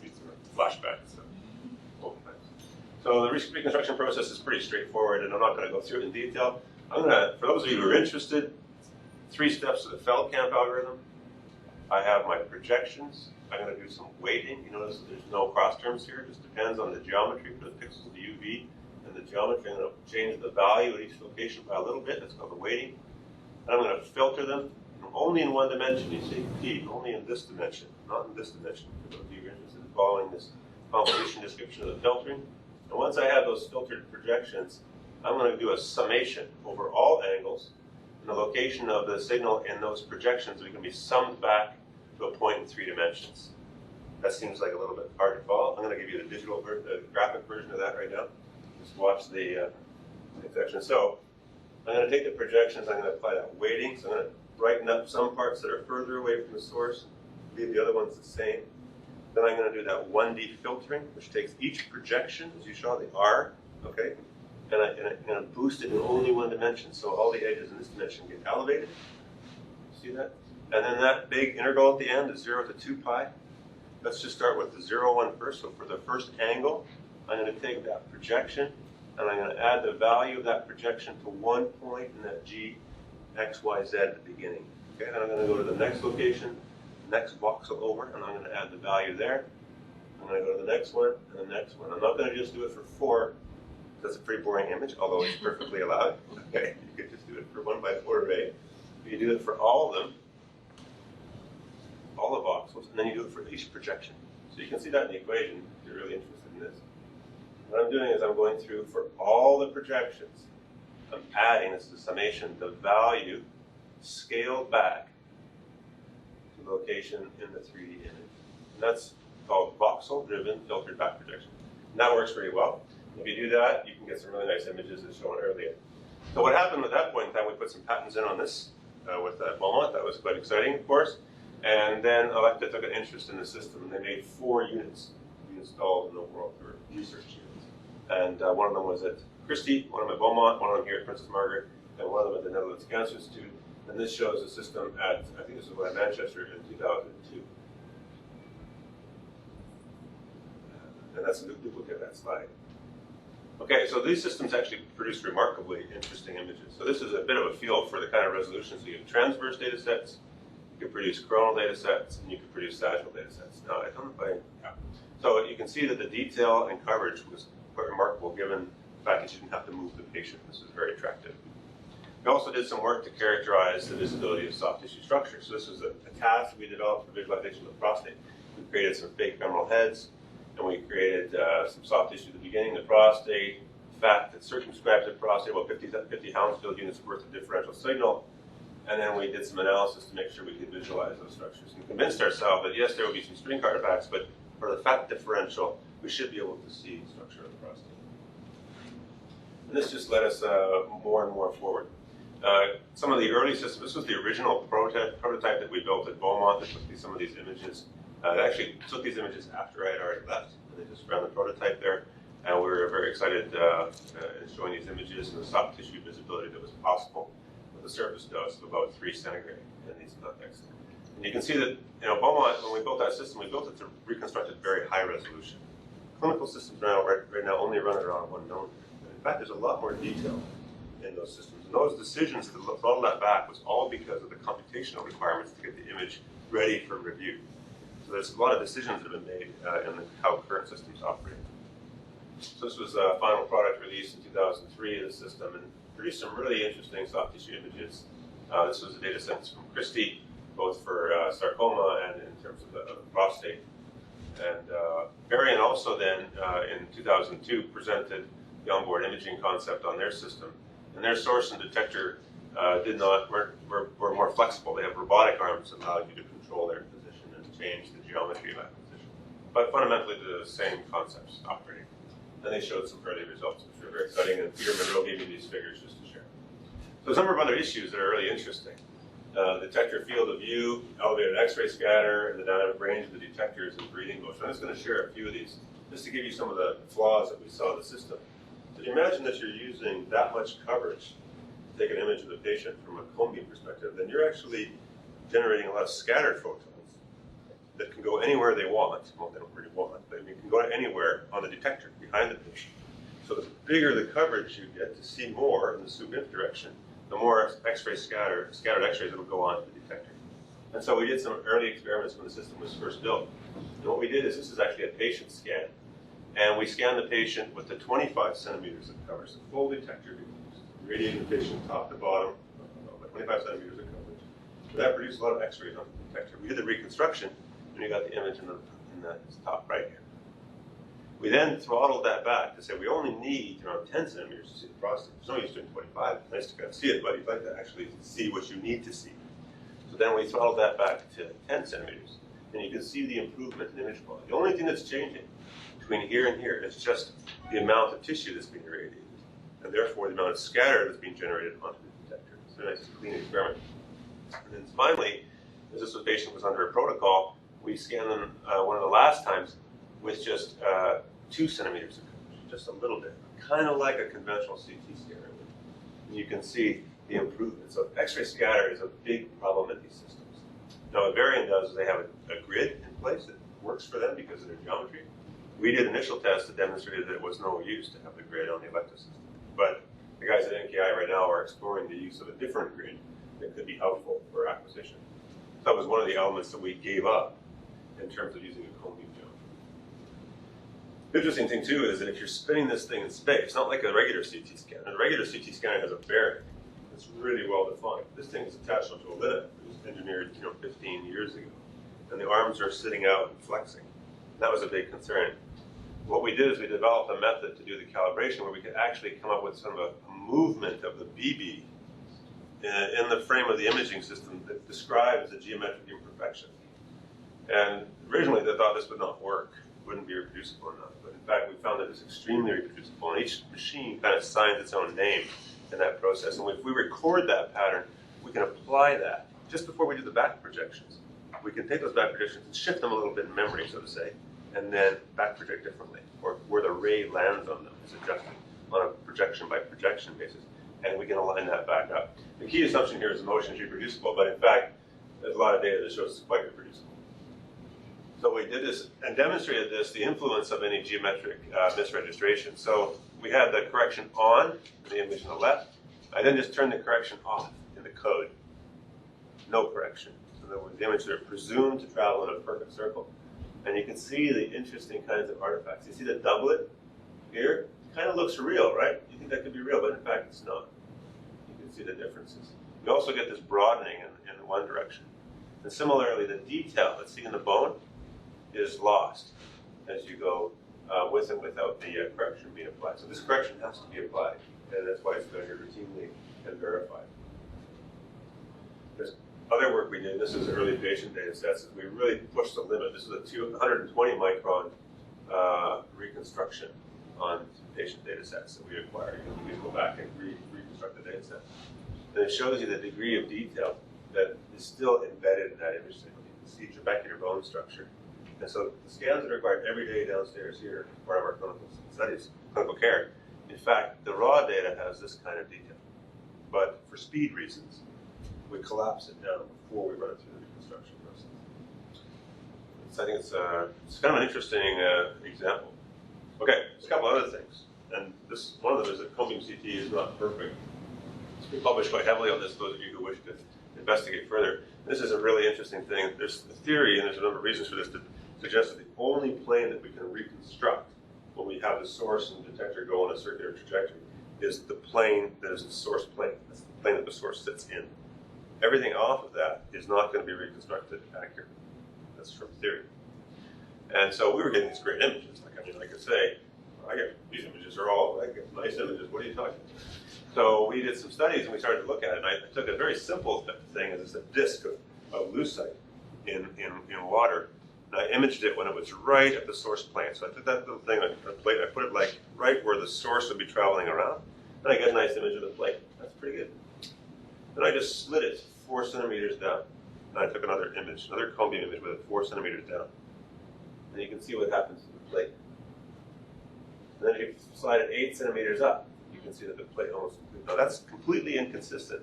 Those are flashbacks. So the reconstruction process is pretty straightforward, and I'm not going to go through it in detail. I'm going to, for those of you who are interested, 3 steps of the Feldkamp algorithm. I have my projections. I'm going to do some weighting. You notice there's no cross terms here. It just depends on the geometry for the pixels, the UV, and the geometry. I'm going to change the value at each location by a little bit. That's called the weighting. And I'm going to filter them only in one dimension. You see, P, only in this dimension, not in this dimension. For those of you who are interested in following this composition description of the filtering. And once I have those filtered projections, I'm going to do a summation over all angles, and the location of the signal in those projections can be summed back to a point in 3 dimensions. That seems like a little bit hard to follow. I'm going to give you the digital, the graphic version of that right now. Just watch the section. So I'm going to take the projections. I'm going to apply that weighting. So I'm going to brighten up some parts that are further away from the source, leave the other ones the same. Then I'm going to do that 1D filtering, which takes each projection, as you saw, the R, okay, and I'm going to boost it in only one dimension, so all the edges in this dimension get elevated. See that? And then that big integral at the end is 0 to 2 pi. let's just start with the 0, 1 first. So for the first angle, I'm going to take that projection, and I'm going to add the value of that projection to one point in that G, X, Y, Z at the beginning. Okay, then I'm going to go to the next location, next voxel over, and I'm going to add the value there. I'm going to go to the next one, and the next one. I'm not going to just do it for 4. That's a pretty boring image, although it's perfectly allowed. Okay, you could just do it for 1 by 4 array. But you do it for all of them, all the voxels, and then you do it for each projection. So you can see that in the equation if you're really interested in this. What I'm doing is I'm going through for all the projections. I'm adding, this is the summation, the value scaled back to the location in the 3D image. And that's called voxel-driven filtered back projection. And that works very well. If you do that, you can get some really nice images as shown earlier. So what happened at that point in time, we put some patents in on this with Beaumont. That was quite exciting, of course. And then Electa took an interest in the system, and they made 4 units we installed in the world for research units. And one of them was at Christie, one of them at Beaumont, one of them here at Princess Margaret, and one of them at the Netherlands Cancer Institute. And this shows the system at, I think this was at Manchester in 2002. And that's a duplicate of that slide. Okay, so these systems actually produce remarkably interesting images. So this is a bit of a feel for the kind of resolution. So you have transverse data sets, you can produce coronal data sets, and you can produce sagittal data sets. Now, I don't know if so you can see that the detail and coverage was quite remarkable given the fact that you didn't have to move the patient. This is very attractive. We also did some work to characterize the visibility of soft tissue structures. So this was a task we developed for visualization of the prostate. We created some fake femoral heads, and we created some soft tissue at the beginning, the prostate, fat that circumscribes the prostate, about 50 Hounsfield units worth of differential signal. And then we did some analysis to make sure we could visualize those structures and convinced ourselves that yes, there will be some string artifacts, but for the fat differential, we should be able to see the structure of the prostate. And this just led us more and more forward. Some of the early systems, this was the original prototype that we built at Beaumont that took some of these images. They actually took these images after I had already left, and they just ran the prototype there. And we were very excited in showing these images and the soft tissue visibility that was possible with a surface dose of about 3 centigrade in these contexts. And you can see that, Beaumont, when we built that system, we built it to reconstruct at very high resolution. Clinical systems right now only run at around 1 millimeter. In fact, there's a lot more detail in those systems. And those decisions to throttle that back was all because of the computational requirements to get the image ready for review. So there's a lot of decisions that have been made in how current systems operate. So this was a final product released in 2003 of the system and produced some really interesting soft tissue images. This was a data set from Christie, both for sarcoma and in terms of the prostate. And Varian also then, in 2002, presented the onboard imaging concept on their system. And their source and detector were more flexible. They have robotic arms that allow you to control their position and change the geometry of that position. But fundamentally, the same concepts operating. And they showed some early results, which were very exciting. And Peter Monroe gave me these figures just to share. So there's a number of other issues that are really interesting. Detector field of view, elevated X-ray scatter, and the dynamic range of the detectors and breathing motion. I'm just going to share a few of these just to give you some of the flaws that we saw in the system. So you imagine that you're using that much coverage to take an image of the patient from a cone beam perspective, then you're actually generating a lot of scattered photons that can go anywhere they want. Well, they don't really want, but you can go anywhere on the detector behind the patient. So the bigger the coverage you get to see more in the sub-inf direction, the more X-ray scattered X-rays that will go on to the detector. And so we did some early experiments when the system was first built. And what we did is, this is actually a patient scan. And we scanned the patient with the 25 centimeters of coverage, the full detector, radiating the patient top to bottom, about 25 centimeters of coverage. So that produced a lot of X-rays on the detector. We did the reconstruction, and you got the image in the top right here. We then throttled that back to say we only need around 10 centimeters to see the prostate. There's no use doing 25. It's nice to kind of see it, but you'd like to actually see what you need to see. So then we throttled that back to 10 centimeters. And you can see the improvement in image quality. The only thing that's changing between here and here is just the amount of tissue that's being irradiated, and therefore the amount of scatter that's being generated onto the detector. It's a nice, clean experiment. And then finally, as this patient was under a protocol, we scanned them one of the last times with just 2 centimeters of coverage, just a little bit, kind of like a conventional CT scanner. And you can see the improvement. So X-ray scatter is a big problem in these systems. Now what Varian does is they have a grid in place that works for them because of their geometry. We did initial tests that demonstrated that it was no use to have the grid on the electrosystem. But the guys at NKI right now are exploring the use of a different grid that could be helpful for acquisition. That was one of the elements that we gave up in terms of using a cone beam geometry. The interesting thing too is that if you're spinning this thing in space, not like a regular CT scanner. The regular CT scanner has a bearing. It's really well defined. This thing is attached onto a linnet. It was engineered 15 years ago. And the arms are sitting out and flexing. That was a big concern. What we did is we developed a method to do the calibration where we could actually come up with some of a movement of the BB in the frame of the imaging system that describes the geometric imperfection. And originally they thought this would not work, wouldn't be reproducible enough. But in fact, we found that it's extremely reproducible. And each machine kind of signs its own name in that process. And if we record that pattern, we can apply that just before we do the back projections. We can take those back projections and shift them a little bit in memory, so to say, and then back project differently, or where the ray lands on them is adjusted on a projection by projection basis, and we can align that back up. The key assumption here is the motion is reproducible, but in fact, there's a lot of data that shows it's quite reproducible. So we did this and demonstrated this, the influence of any geometric misregistration. So we had the correction on the image on the left. I then just turned the correction off in the code. No correction. So the images are presumed to travel in a perfect circle. And you can see the interesting kinds of artifacts. You see the doublet here? It kind of looks real, right? You think that could be real, but in fact it's not. You can see the differences. You also get this broadening in one direction. And similarly, the detail that's seen in the bone is lost as you go with and without the correction being applied. So this correction has to be applied, and that's why it's measured routinely and verified. There's other work we did. This is early patient data sets. We really pushed the limit. This is a 220 micron reconstruction on patient data sets that we acquired. You can go back and reconstruct the data set. And it shows you the degree of detail that is still embedded in that image signal. You can see trabecular bone structure. And so the scans that are required every day downstairs here, part of our clinical studies, clinical care, in fact, the raw data has this kind of detail. But for speed reasons, we collapse it down before we run it through the reconstruction process. So I think it's kind of an interesting example. Okay, there's a couple other things. And this one of them is that cone beam CT is not perfect. It's been published quite heavily on this, those of you who wish to investigate further. This is a really interesting thing. There's a theory, and there's a number of reasons for this, to suggest that the only plane that we can reconstruct when we have the source and detector go on a circular trajectory is the plane that is the source plane. That's the plane that the source sits in. Everything off of that is not going to be reconstructed accurately. That's from theory. And so we were getting these great images. Like I say, these images are all nice images. What are you talking about? So we did some studies and we started to look at it. And I took a very simple thing as a disk of lucite in water. And I imaged it when it was right at the source plane. So I took that little thing on a plate, I put it like right where the source would be traveling around. And I got a nice image of the plate. That's pretty good. Then I just slid it 4 centimeters down. And I took another image, another cone beam image with it 4 centimeters down. And you can see what happens to the plate. And then if you slide it 8 centimeters up, you can see that the plate almost, now that's completely inconsistent.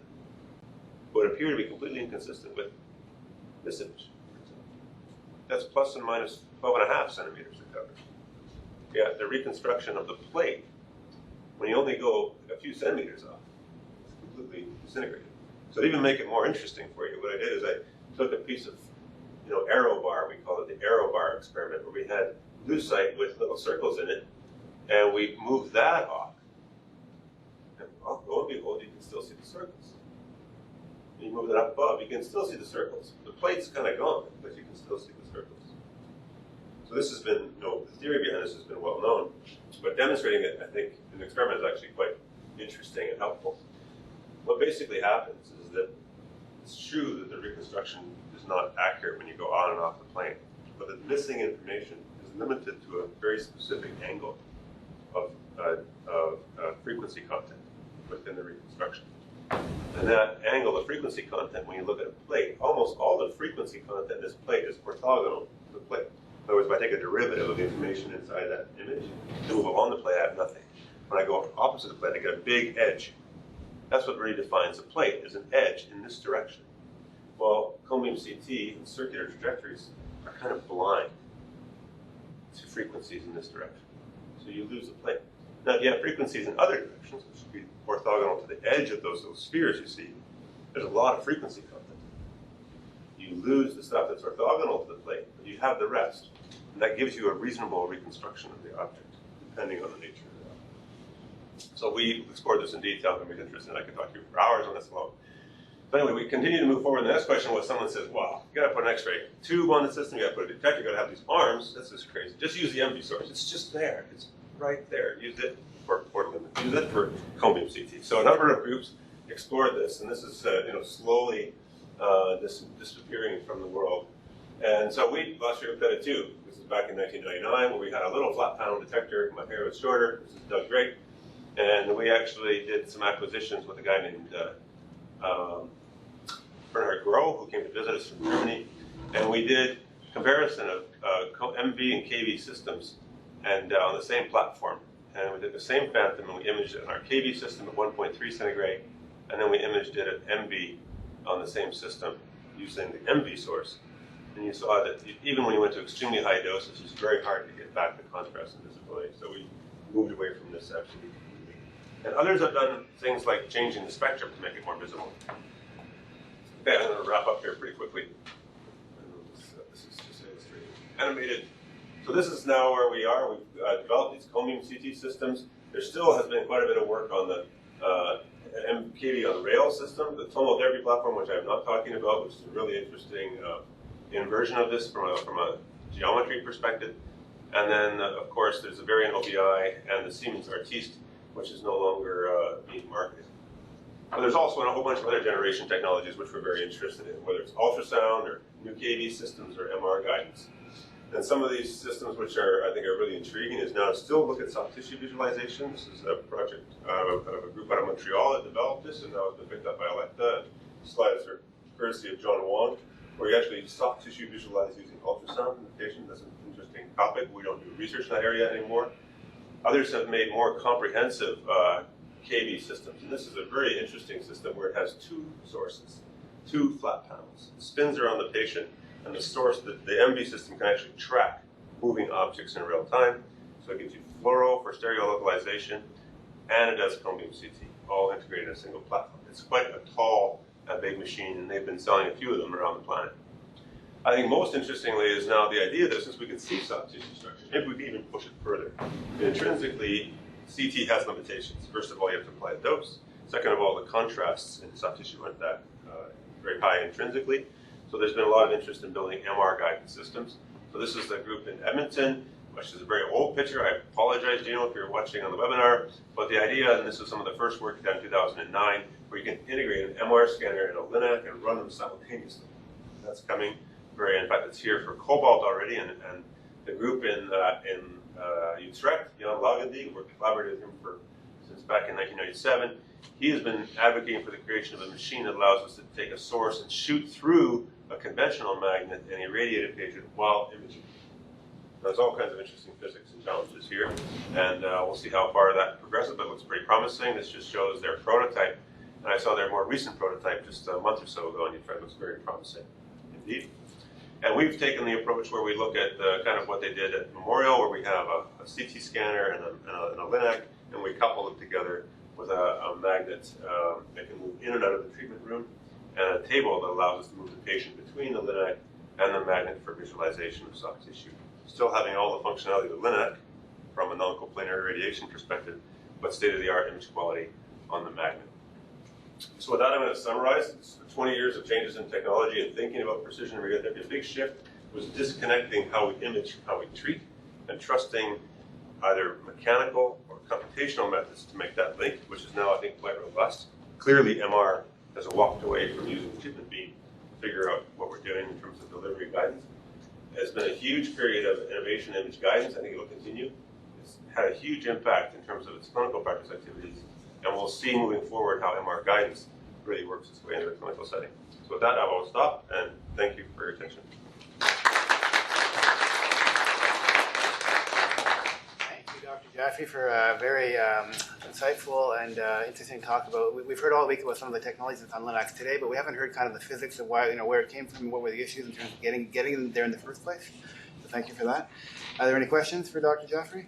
Would appear to be completely inconsistent with this image. That's plus and minus 12.5 centimeters of coverage. Yeah, the reconstruction of the plate, when you only go a few centimeters off, it's completely disintegrated. So to even make it more interesting for you, what I did is I took a piece of, arrow bar, we call it the arrow bar experiment, where we had lucite with little circles in it, and we moved that off. And lo and behold, you can still see the circles. You move it up above, you can still see the circles. The plate's kind of gone, but you can still see the circles. So this has been, the theory behind this has been well known, but demonstrating it, I think, in the experiment is actually quite interesting and helpful. What basically happens is that it's true that the reconstruction is not accurate when you go on and off the plane, but the missing information is limited to a very specific angle of frequency content within the reconstruction. And that angle of frequency content, when you look at a plate, almost all the frequency content in this plate is orthogonal to the plate. In other words, if I take a derivative of the information inside that image and move along the plate, I have nothing. When I go opposite the plate, I get a big edge. That's what really defines a plate, is an edge in this direction. Well, cone beam CT and circular trajectories are kind of blind. to frequencies in this direction. So you lose the plane. Now, if you have frequencies in other directions, which would be orthogonal to the edge of those little spheres you see, there's a lot of frequency content. You lose the stuff that's orthogonal to the plane, but you have the rest. And that gives you a reasonable reconstruction of the object, depending on the nature of the object. So we explored this in detail, and it's interesting. I could talk to you for hours on this alone. But anyway, we continue to move forward. The next question was, someone says, well, you got to put an X-ray tube on the system, you got to put a detector, you got to have these arms. That's just crazy. Just use the MV source. It's just there. It's right there. Use it for port limit. Use it for cone beam CT. So a number of groups explored this, and this is slowly disappearing from the world. And so we last year looked at it too. This is back in 1999, where we had a little flat panel detector. My hair was shorter. This is Doug Drake. And we actually did some acquisitions with a guy named Bernhard Groh, who came to visit us from Germany. And we did comparison of MV and KV systems and on the same platform. And we did the same phantom, and we imaged it in our KV system at 1.3 centigrade, and then we imaged it at MV on the same system using the MV source. And you saw that even when you went to extremely high doses, it's very hard to get back the contrast and visibility. So we moved away from this absolutely. And others have done things like changing the spectrum to make it more visible. Okay, I'm going to wrap up here pretty quickly. This is just illustrating animated. So this is now where we are. We've developed these cone beam CT systems. There still has been quite a bit of work on the MKV on the rail system, the tonal therapy platform, which I'm not talking about, which is a really interesting inversion of this from a geometry perspective. And then, of course, there's the Variant OBI and the Siemens Artiste, which is no longer being marketed. But there's also a whole bunch of other generation technologies which we're very interested in, whether it's ultrasound or new KV systems or MR guidance. And some of these systems which I think are really intriguing is now still look at soft tissue visualization. This is a project of a group out of Montreal that developed this, and now it's been picked up by Electa. Slides are courtesy of John Wong, where you actually soft tissue visualize using ultrasound in the patient. That's an interesting topic. We don't do research in that area anymore. Others have made more comprehensive KV systems, and this is a very interesting system where it has two sources, two flat panels. It spins around the patient, and the source, the MV system can actually track moving objects in real time. So it gives you fluoro for stereo localization, and it does cone beam CT, all integrated in a single platform. It's quite a tall, big machine, and they've been selling a few of them around the planet. I think most interestingly is now the idea that since we can see soft tissue structures, maybe we can even push it further. Intrinsically, CT has limitations. First of all, you have to apply a dose. Second of all, the contrasts in soft tissue aren't that very high intrinsically. So there's been a lot of interest in building MR guidance systems. So this is the group in Edmonton, which is a very old picture. I apologize, Gino, if you're watching on the webinar. But the idea, and this was some of the first work done in 2009, where you can integrate an MR scanner and a LINAC and run them simultaneously. That's coming. In fact, it's here for Cobalt already, and the group in Utrecht, Jan Lagendijk, we've collaborated with him since back in 1997. He has been advocating for the creation of a machine that allows us to take a source and shoot through a conventional magnet and irradiate a patient while imaging. There's all kinds of interesting physics and challenges here, and we'll see how far that progresses, but it looks pretty promising. This just shows their prototype, and I saw their more recent prototype just a month or so ago, and it looks very promising indeed. And we've taken the approach where we look at kind of what they did at Memorial, where we have a CT scanner and a LINAC, and we couple them together with a magnet that can move in and out of the treatment room, and a table that allows us to move the patient between the LINAC and the magnet for visualization of soft tissue. Still having all the functionality of the LINAC from a non-coplanar radiation perspective, but state-of-the-art image quality on the magnet. So with that, I'm going to summarize. It's 20 years of changes in technology and thinking about precision radiotherapy. A big shift was disconnecting how we image from how we treat and trusting either mechanical or computational methods to make that link, which is now, I think, quite robust. Clearly, MR has walked away from using the treatment beam to figure out what we're doing in terms of delivery guidance. It's been a huge period of innovation in image guidance. I think it will continue. It's had a huge impact in terms of its clinical practice activities. And we'll see moving forward how MR guidance really works its way into the clinical setting. So with that, I will stop, and thank you for your attention. Thank you, Dr. Jaffray, for a very insightful and interesting talk about. We've heard all week about some of the technologies that's on LINACs today, but we haven't heard kind of the physics of why, where it came from, what were the issues in terms of getting them there in the first place. So thank you for that. Are there any questions for Dr. Jaffray?